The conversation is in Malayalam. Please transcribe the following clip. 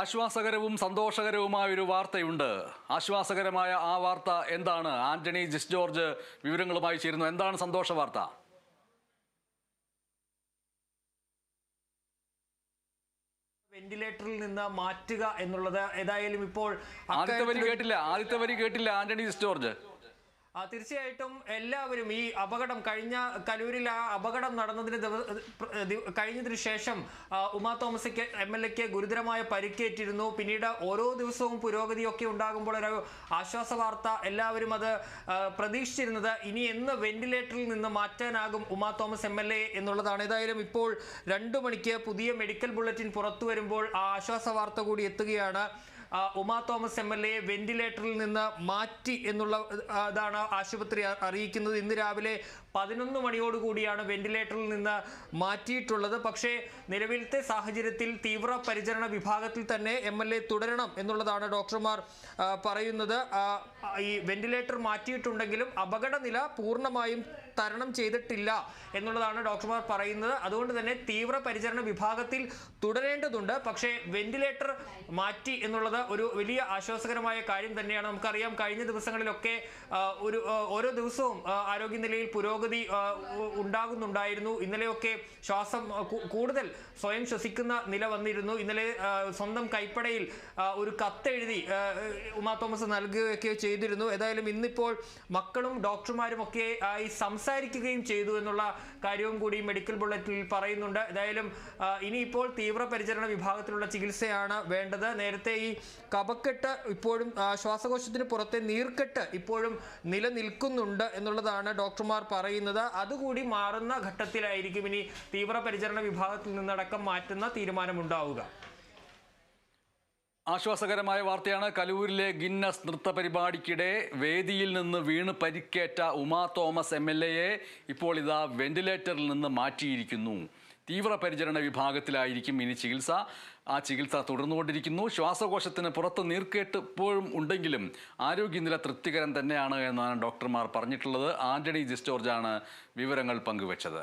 ആശ്വാസകരവും സന്തോഷകരവുമായ ഒരു വാർത്തയുണ്ട്. ആശ്വാസകരമായ ആ വാർത്ത എന്താണ്? ആന്റണി ജിസ് ജോർജ് വിവരങ്ങളുമായി ചേരുന്നു. എന്താണ് സന്തോഷ വാർത്ത? വെന്റിലേറ്ററിൽ നിന്ന് മാറ്റുക എന്നുള്ളത് ഏതായാലും ഇപ്പോൾ ആദ്യത്തെ വരി കേട്ടില്ല ആന്റണി ജിസ് ജോർജ്. തീർച്ചയായിട്ടും എല്ലാവരും ഈ അപകടം കഴിഞ്ഞ കലൂരിൽ ആ അപകടം കഴിഞ്ഞതിന് ശേഷം ഉമാ തോമസ് MLA ഗുരുതരമായ പരിക്കേറ്റിരുന്നു. പിന്നീട് ഓരോ ദിവസവും പുരോഗതിയൊക്കെ ഉണ്ടാകുമ്പോൾ ഒരു ആശ്വാസ വാർത്ത എല്ലാവരും അത് പ്രതീക്ഷിച്ചിരുന്നത് ഇനി എന്ന് വെന്റിലേറ്ററിൽ നിന്ന് മാറ്റാനാകും ഉമാ തോമസ് MLA എന്നുള്ളതാണ്. ഏതായാലും ഇപ്പോൾ 2 മണിക്ക് പുതിയ മെഡിക്കൽ ബുള്ളറ്റിൻ പുറത്തു വരുമ്പോൾ ആ ആശ്വാസ വാർത്ത കൂടി എത്തുകയാണ്. ഉമാ തോമസ് MLA വെന്റിലേറ്ററിൽ നിന്ന് മാറ്റി എന്നുള്ളതാണ് ആശുപത്രി അറിയിക്കുന്നത്. ഇന്ന് രാവിലെ 11 മണിയോടുകൂടിയാണ് വെന്റിലേറ്ററിൽ നിന്ന് മാറ്റിയിട്ടുള്ളത്. പക്ഷേ നിലവിലത്തെ സാഹചര്യത്തിൽ തീവ്ര പരിചരണ വിഭാഗത്തിൽ തന്നെ MLA തുടരണം എന്നുള്ളതാണ് ഡോക്ടർമാർ പറയുന്നത്. ഈ വെന്റിലേറ്റർ മാറ്റിയിട്ടുണ്ടെങ്കിലും അപകടനില പൂർണ്ണമായും തരണം ചെയ്തിട്ടില്ല എന്നുള്ളതാണ് ഡോക്ടർമാർ പറയുന്നത്. അതുകൊണ്ട് തന്നെ തീവ്ര പരിചരണ വിഭാഗത്തിൽ തുടരേണ്ടതുണ്ട്. പക്ഷേ വെന്റിലേറ്റർ മാറ്റി എന്നുള്ളത് ഒരു വലിയ ആശ്വാസകരമായ കാര്യം തന്നെയാണ്. നമുക്കറിയാം കഴിഞ്ഞ ദിവസങ്ങളിലൊക്കെ ഓരോ ദിവസവും ആരോഗ്യനിലയിൽ പുരോഗതി ഉണ്ടാകുന്നുണ്ടായിരുന്നു. ഇന്നലെയൊക്കെ ശ്വാസം കൂടുതൽ സ്വയം ശ്വസിക്കുന്ന നില വന്നിരുന്നു. ഇന്നലെ സ്വന്തം കൈപ്പടയിൽ ഒരു കത്തെഴുതി ഉമാ തോമസ് നൽകുകയൊക്കെ ചെയ്തിരുന്നു. ഏതായാലും ഇന്നിപ്പോൾ മക്കളും ഡോക്ടർമാരും ഒക്കെ ആയി സംസാരിക്കുകയും ചെയ്തു എന്നുള്ള കാര്യവും കൂടി മെഡിക്കൽ ബുള്ളറ്റിനിൽ പറയുന്നുണ്ട്. ഏതായാലും ഇനിയിപ്പോൾ തീവ്ര പരിചരണ വിഭാഗത്തിലുള്ള ചികിത്സയാണ് വേണ്ടത്. നേരത്തെ ഈ കഫക്കെട്ട് ഇപ്പോഴും ശ്വാസകോശത്തിന് പുറത്തെ നീർക്കെട്ട് ഇപ്പോഴും നിലനിൽക്കുന്നുണ്ട് എന്നുള്ളതാണ് ഡോക്ടർമാർ പറയുന്നത്. അതുകൂടി മാറുന്ന ഘട്ടത്തിലായിരിക്കും ഇനി തീവ്ര പരിചരണ വിഭാഗത്തിൽ നിന്നടക്കം മാറ്റുന്ന തീരുമാനമുണ്ടാവുക. ആശ്വാസകരമായ വാർത്തയാണ്. കലൂരിലെ ഗിന്നസ് നൃത്ത പരിപാടിക്കിടെ വേദിയിൽ നിന്ന് വീണ് പരിക്കേറ്റ ഉമാ തോമസ് MLA ഇപ്പോൾ ഇതാ വെന്റിലേറ്ററിൽ നിന്ന് മാറ്റിയിരിക്കുന്നു. തീവ്രപരിചരണ വിഭാഗത്തിലായിരിക്കും ഇനി ചികിത്സ. ആ ചികിത്സ തുടർന്നുകൊണ്ടിരിക്കുന്നു. ശ്വാസകോശത്തിന് പുറത്ത് നീർക്കേട്ട് ഇപ്പോഴും ഉണ്ടെങ്കിലും ആരോഗ്യനില തൃപ്തികരം തന്നെയാണ് എന്നാണ് ഡോക്ടർമാർ പറഞ്ഞിട്ടുള്ളത്. ആന്റണി ജിസ് ജോർജാണ് വിവരങ്ങൾ പങ്കുവച്ചത്.